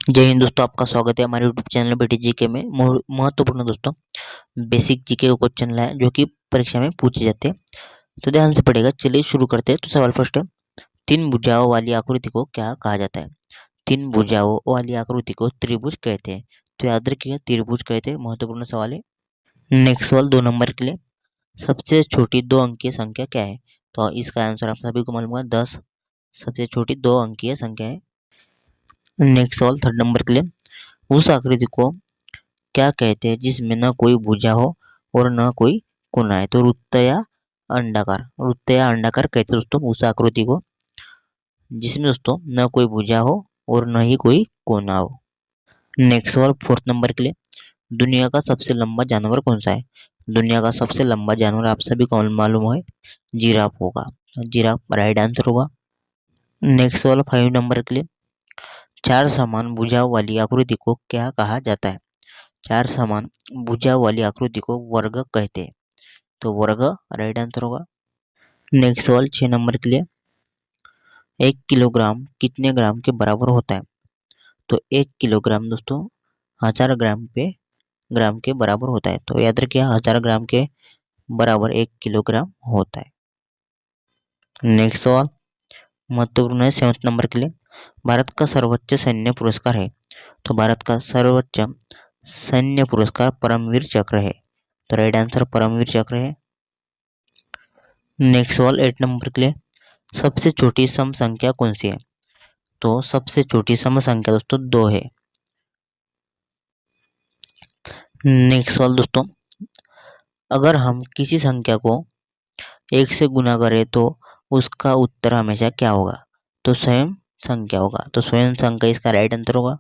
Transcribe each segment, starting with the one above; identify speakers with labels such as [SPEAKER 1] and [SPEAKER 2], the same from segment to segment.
[SPEAKER 1] जय हिंद दोस्तों, आपका स्वागत है हमारे यूट्यूब चैनल बेटी जीके में। महत्वपूर्ण दोस्तों बेसिक जीके का क्वेश्चन है जो कि परीक्षा में पूछे जाते हैं, तो ध्यान से पढ़ेगा। चलिए शुरू करते हैं। तो सवाल फर्स्ट है, तीन भुजाओं वाली आकृति को क्या कहा जाता है? तीन भुजाओं वाली आकृति को त्रिभुज कहते हैं। तो याद रखिएगा, त्रिभुज कहते हैं। महत्वपूर्ण सवाल है। नेक्स्ट सवाल 2 नंबर के लिए, सबसे छोटी 2 अंकीय संख्या क्या है? तो इसका आंसर आप सभी को मालूम है, 10 सबसे छोटी 2 अंकीय संख्या है। नेक्स्ट सवाल 3 नंबर के लिए, उस आकृति को क्या कहते हैं जिसमें न कोई भुजा हो और न कोई कोना है? तो वृत्त या अंडाकार। वृत्त या अंडाकार कहते हैं दोस्तों उस आकृति को जिसमें दोस्तों न कोई भुजा हो और न ही कोई कोना हो। नेक्स्ट सवाल 4 नंबर के लिए, दुनिया का सबसे लंबा जानवर कौन सा है? दुनिया का सबसे लंबा जानवर आप सभी को मालूम है, जिराफ होगा। जिराफ राइट आंसर होगा। नेक्स्ट सवाल 5 नंबर के लिए, चार समान भुजाओं वाली आकृति को क्या कहा जाता है? चार समान भुजाओं वाली आकृति को वर्ग कहते हैं। तो वर्ग राइट आंसर होगा। नेक्स्ट सवाल 6 नंबर के लिए, 1 किलोग्राम कितने ग्राम के बराबर होता है? तो 1 किलोग्राम दोस्तों 1000 ग्राम के बराबर होता है। तो याद रखिए, 1000 ग्राम के बराबर 1 किलोग्राम होता है। नेक्स्ट सवाल महत्वपूर्ण है 7 नंबर के लिए, भारत का सर्वोच्च सैन्य पुरस्कार है। तो भारत का सर्वोच्च सैन्य पुरस्कार परमवीर चक्र है। तो राइट आंसर परमवीर चक्र है। नेक्स्ट सवाल 8 नंबर के लिए, सबसे छोटी सम संख्या कौन सी है? तो सबसे छोटी सम संख्या दोस्तों 2 है। नेक्स्ट सवाल दोस्तों, अगर हम किसी संख्या को 1 से गुना करें तो उसका उत्तर हमेशा क्या होगा? तो स्वयं संख्या होगा। तो स्वयं संख्या इसका राइट आंसर होगा।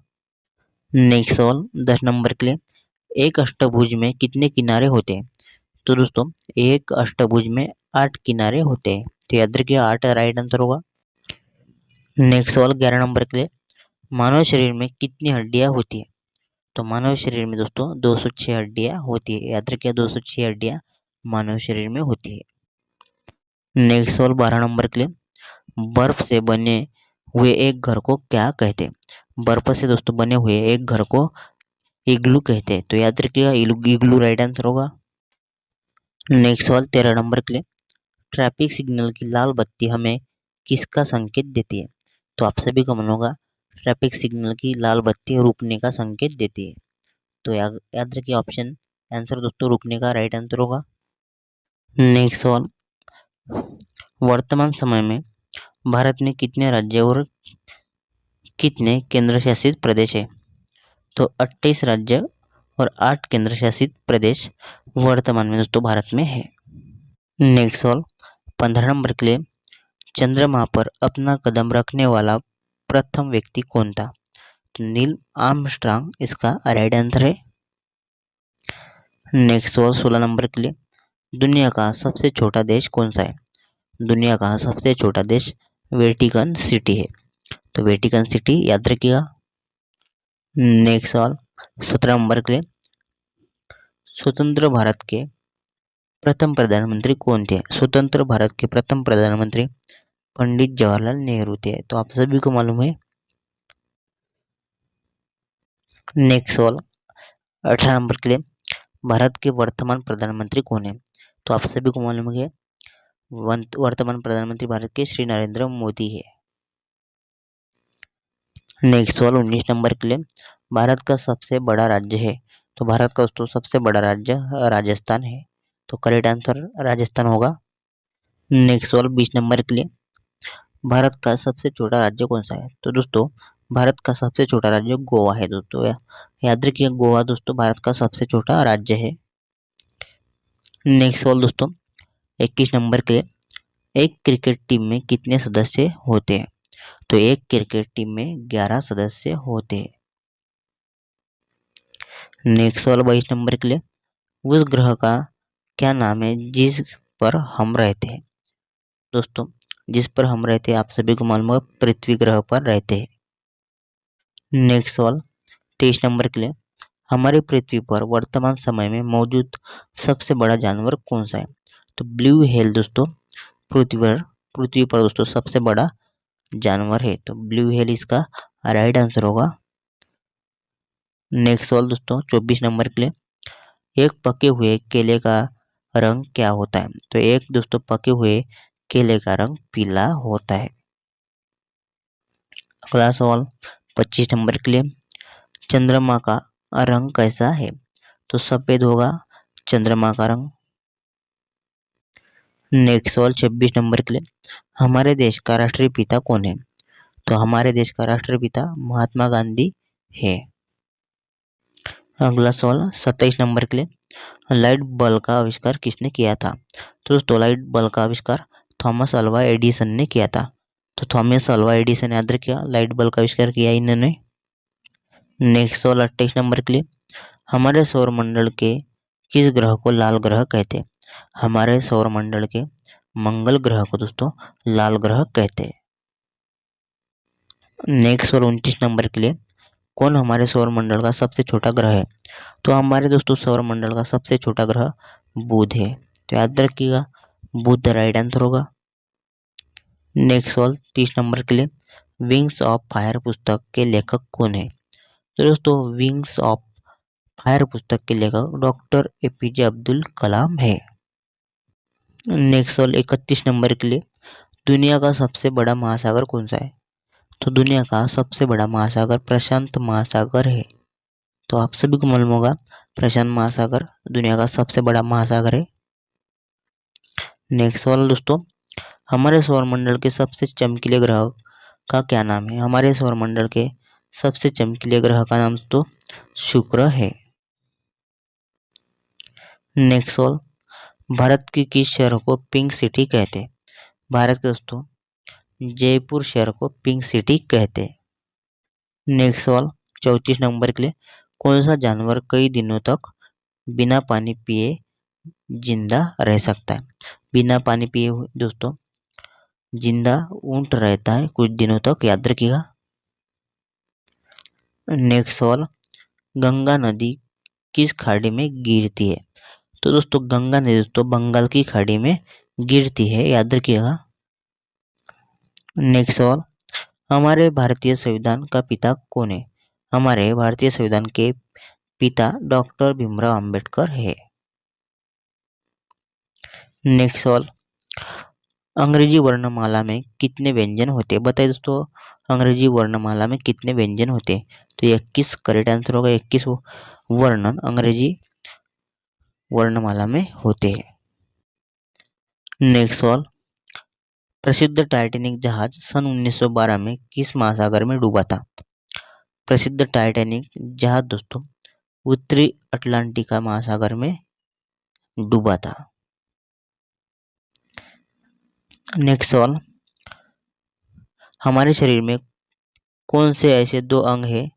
[SPEAKER 1] नेक्स्ट सवाल 10 नंबर के लिए, एक अष्टभुज में कितने किनारे होते हैं? तो दोस्तों एक अष्टभुज में 8 किनारे होते हैं। तो याद रखिए 8 राइट आंसर होगा। नेक्स्ट सवाल 11 नंबर के लिए, मानव शरीर में कितनी हड्डियां होती है? तो मानव शरीर में दोस्तों 206 हड्डियां होती है। याद रखिए 206 हड्डियां मानव शरीर में होती है। नेक्स्ट सवाल 12 नंबर के लिए, बर्फ से बने हुए एक घर को क्या कहते हैं? बर्फ से दोस्तों बने हुए एक घर को इग्लू कहते हैं। तो याद रखिएगा इग्लू राइट आंसर होगा। नेक्स्ट सवाल 13 नंबर के लिए, ट्रैफिक सिग्नल की लाल बत्ती हमें किसका संकेत देती है? तो आप सभी को मालूम होगा, ट्रैफिक सिग्नल की लाल बत्ती रुकने का संकेत देती है। तो याद रखिए ऑप्शन आंसर दोस्तों रुकने का राइट आंसर होगा। नेक्स्ट सवाल, वर्तमान समय में भारत में कितने राज्य और कितने केंद्र शासित प्रदेश है? तो 28 राज्य और 8 केंद्र शासित प्रदेश वर्तमान में दोस्तों भारत में है। नेक्स्ट सवाल 15 नंबर के लिए, चंद्रमा पर अपना कदम रखने वाला प्रथम व्यक्ति कौन था? तो नील आर्मस्ट्रांग इसका राइट आंसर है। नेक्स्ट सवाल 16 नंबर के लिए, दुनिया का सबसे छोटा देश कौन सा है? दुनिया का सबसे छोटा देश वेटिकन सिटी है। तो वेटिकन सिटी याद रखिएगा। नेक्स्ट सवाल 17 नंबर के लिए, स्वतंत्र भारत के प्रथम प्रधानमंत्री कौन थे? स्वतंत्र भारत के प्रथम प्रधानमंत्री पंडित जवाहरलाल नेहरू थे। तो आप सभी को मालूम है। नेक्स्ट सवाल 18 नंबर के लिए, भारत के वर्तमान प्रधानमंत्री कौन है? तो आप सभी को मालूम है वर्तमान प्रधानमंत्री भारत के श्री नरेंद्र मोदी है। नेक्स्ट सवाल 19 नंबर के लिए, भारत का सबसे बड़ा राज्य है। तो भारत का दोस्तों सबसे बड़ा राज्य राजस्थान है। तो करेक्ट आंसर राजस्थान होगा। नेक्स्ट सवाल 20 नंबर के लिए, भारत का सबसे छोटा राज्य कौन सा है? तो दोस्तों भारत का सबसे छोटा राज्य गोवा है दोस्तों। याद रखिए गोवा दोस्तों भारत का सबसे छोटा राज्य है। नेक्स्ट सवाल दोस्तों 21 नंबर के लिए, एक क्रिकेट टीम में कितने सदस्य होते हैं? तो एक क्रिकेट टीम में 11 सदस्य होते हैं। नेक्स्ट सवाल 22 नंबर के लिए, उस ग्रह का क्या नाम है जिस पर हम रहते हैं? दोस्तों जिस पर हम रहते हैं आप सभी को मालूम है, पृथ्वी ग्रह पर रहते हैं। नेक्स्ट सवाल 23 नंबर के लिए, हमारी पृथ्वी पर वर्तमान समय में मौजूद सबसे बड़ा जानवर कौन सा है? तो ब्लू व्हेल दोस्तों पृथ्वी पर दोस्तों सबसे बड़ा जानवर है। तो ब्लू व्हेल इसका राइट आंसर होगा। नेक्स्ट सवाल दोस्तों 24 नंबर के लिए, एक पके हुए केले का रंग क्या होता है? तो एक दोस्तों पके हुए केले का रंग पीला होता है। अगला सवाल 25 नंबर के लिए, चंद्रमा का रंग कैसा है? तो सफेद होगा चंद्रमा का रंग। नेक्स्ट सवाल 26 नंबर के लिए, हमारे देश का राष्ट्रीय पिता कौन है? तो हमारे देश का राष्ट्रीय पिता महात्मा गांधी है। अगला सवाल 27 नंबर के लिए, लाइट बल्ब का आविष्कार किसने किया था? तो दोस्तों लाइट बल्ब का आविष्कार थॉमस अल्वा एडिसन ने किया था। तो थॉमस अल्वा एडिसन याद रखिए, लाइट बल्ब का आविष्कार किया इन्होंने। नेक्स्ट सवाल 28 नंबर के लिए, हमारे सौर मंडल के किस ग्रह को लाल ग्रह कहते हैं? हमारे सौर मंडल के मंगल ग्रह को दोस्तों लाल ग्रह कहते हैं। नेक्स्ट सवाल 29 नंबर के लिए, कौन हमारे सौर मंडल का सबसे छोटा ग्रह है? तो हमारे दोस्तों सौर मंडल का सबसे छोटा ग्रह बुध है। तो याद रखिएगा बुध राइट आंसर होगा। नेक्स्ट सवाल 30 नंबर के लिए, विंग्स ऑफ फायर पुस्तक के लेखक कौन है? तो दोस्तों विंग्स ऑफ फायर पुस्तक के लेखक डॉक्टर एपीजे अब्दुल कलाम है। नेक्स्ट सवाल 31 नंबर के लिए, दुनिया का सबसे बड़ा महासागर कौन सा है? तो दुनिया का सबसे बड़ा महासागर प्रशांत महासागर है। तो आप सभी को मालूम होगा प्रशांत महासागर दुनिया का सबसे बड़ा महासागर है। नेक्स्ट सवाल दोस्तों, हमारे सौरमंडल के सबसे चमकीले ग्रह का क्या नाम है? हमारे सौरमंडल के सबसे चमकीले ग्रह का नाम तो शुक्र है। नेक्स्ट सवाल, भारत की किस शहर को पिंक सिटी कहते हैं? भारत के दोस्तों जयपुर शहर को पिंक सिटी कहते हैं। नेक्स्ट सवाल 34 नंबर के लिए, कौन सा जानवर कई दिनों तक बिना पानी पिए जिंदा रह सकता है? बिना पानी पिए हुए दोस्तों जिंदा ऊंट रहता है कुछ दिनों तक, याद रखिएगा। नेक्स्ट सवाल, गंगा नदी किस खाड़ी में गिरती है? तो दोस्तों गंगा नदी दोस्तों बंगाल की खाड़ी में गिरती है, याद रखिएगा। नेक्स्ट सवाल, हमारे भारतीय संविधान का पिता कौन है? हमारे भारतीय संविधान के पिता डॉक्टर भीमराव अंबेडकर है। नेक्स्ट सवाल, अंग्रेजी वर्णमाला में कितने व्यंजन होते हैं? बताइए दोस्तों अंग्रेजी वर्णमाला में कितने व्यंजन होते हैं? तो 21 करेक्ट आंसर होगा। 21 वर्णन अंग्रेजी वर्णमाला में होते हैं। नेक्स्ट सवाल, प्रसिद्ध टाइटैनिक जहाज सन 1912 में किस महासागर में डूबा था? प्रसिद्ध टाइटैनिक जहाज दोस्तों उत्तरी अटलांटिका महासागर में डूबा था। नेक्स्ट सवाल, हमारे शरीर में कौन से ऐसे दो अंग हैं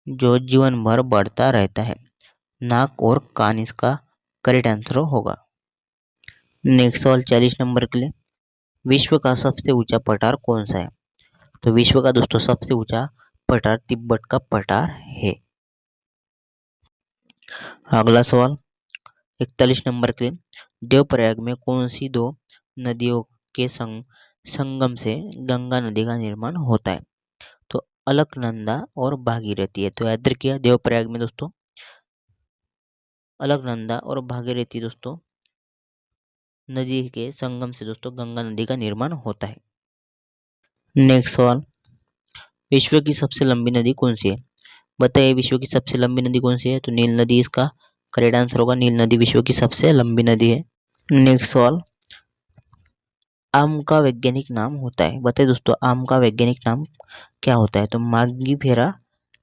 [SPEAKER 1] जो जीवन भर बढ़ता रहता है? नाक और कान इसका करेक्ट आंसर होगा। नेक्स्ट सवाल 40 नंबर के लिए, विश्व का सबसे ऊंचा पठार कौन सा है? तो विश्व का दोस्तों सबसे ऊंचा पठार तिब्बत का पठार है। अगला सवाल 41 नंबर के लिए, देवप्रयाग में कौन सी दो नदियों के संगम से गंगा नदी का निर्माण होता है? तो अलकनंदा और भागीरथी है। तो याद रखिए देवप्रयाग में दोस्तों अलकनंदा और भागीरथी दोस्तों नदी के संगम से दोस्तों गंगा नदी का निर्माण होता है। नेक्स्ट सवाल, विश्व की सबसे लंबी नदी कौन सी है? बताइए विश्व की सबसे लंबी नदी कौन सी है? तो नील नदी इसका करेक्ट आंसर होगा। नील नदी विश्व की सबसे लंबी नदी है। नेक्स्ट सवाल, आम का वैज्ञानिक नाम होता है? बताइए दोस्तों आम का वैज्ञानिक नाम क्या होता है? तो मांगीफेरा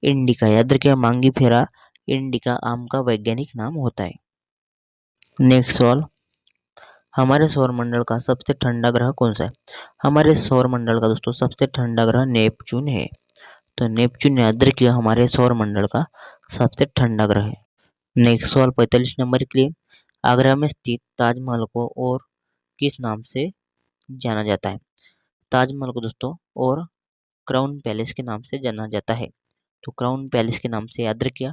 [SPEAKER 1] इंडिका, याद रखिए मांगीफेरा इंडिका आम का वैज्ञानिक नाम होता है। नेक्स्ट सवाल, हमारे सौरमंडल का सबसे ठंडा ग्रह कौन सा है? हमारे सौरमंडल का दोस्तों सबसे ठंडा ग्रह नेपच्यून है। तो नेपच्यून याद रखिए हमारे सौरमंडल का सबसे ठंडा ग्रह है। नेक्स्ट सवाल 45 नंबर के लिए, आगरा में स्थित ताजमहल को और किस नाम से जाना जाता है? ताजमहल को दोस्तों और क्राउन पैलेस के नाम से जाना जाता है। तो क्राउन पैलेस के नाम से याद रखिए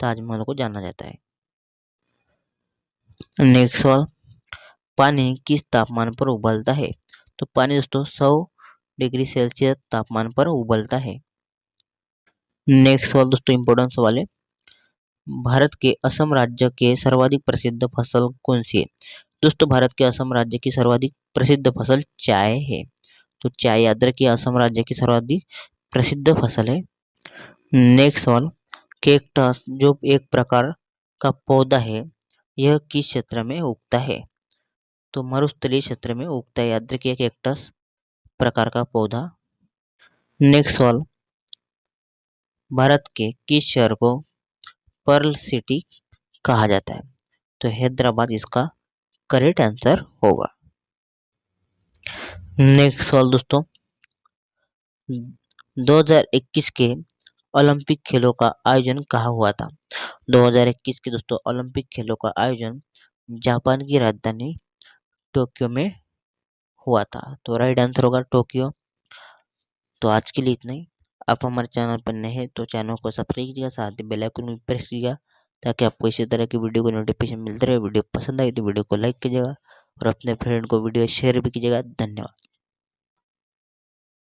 [SPEAKER 1] ताजमहल को जाना जाता है। नेक्स्ट सवाल, पानी किस तापमान पर उबलता है? तो पानी दोस्तों 100 डिग्री सेल्सियस तापमान पर उबलता है। नेक्स्ट सवाल दोस्तों इम्पोर्टेंट सवाल है, भारत के असम राज्य के सर्वाधिक प्रसिद्ध फसल कौन सी है? दोस्तों भारत के असम राज्य की सर्वाधिक प्रसिद्ध फसल चाय है। तो चाय याद रखिए, असम राज्य की सर्वाधिक प्रसिद्ध फसल है। नेक्स्ट सवाल, कैक्टस जो एक प्रकार का पौधा है, यह किस क्षेत्र में उगता है? तो मरुस्थलीय क्षेत्र में उगता है, याद रखिए कैक्टस प्रकार का पौधा। नेक्स्ट सवाल, भारत के किस शहर को पर्ल सिटी कहा जाता है? तो हैदराबाद इसका करेक्ट आंसर होगा। नेक्स्ट सवाल दोस्तों, 2021 के ओलंपिक खेलों का आयोजन कहाँ हुआ था? 2021 के दोस्तों ओलंपिक खेलों का आयोजन जापान की राजधानी टोक्यो में हुआ था। तो राइट आंसर होगा टोक्यो। तो आज के लिए इतना ही। आप हमारे चैनल पर नए हैं तो चैनल को सब्सक्राइब कीजिएगा, साथ ही बेल आइकन भी प्रेस कीजिएगा ताकि आपको इसी तरह की वीडियो को नोटिफिकेशन मिलते रहे। वीडियो पसंद आई तो वीडियो को लाइक कीजिएगा और अपने फ्रेंड को वीडियो शेयर भी कीजिएगा। धन्यवाद।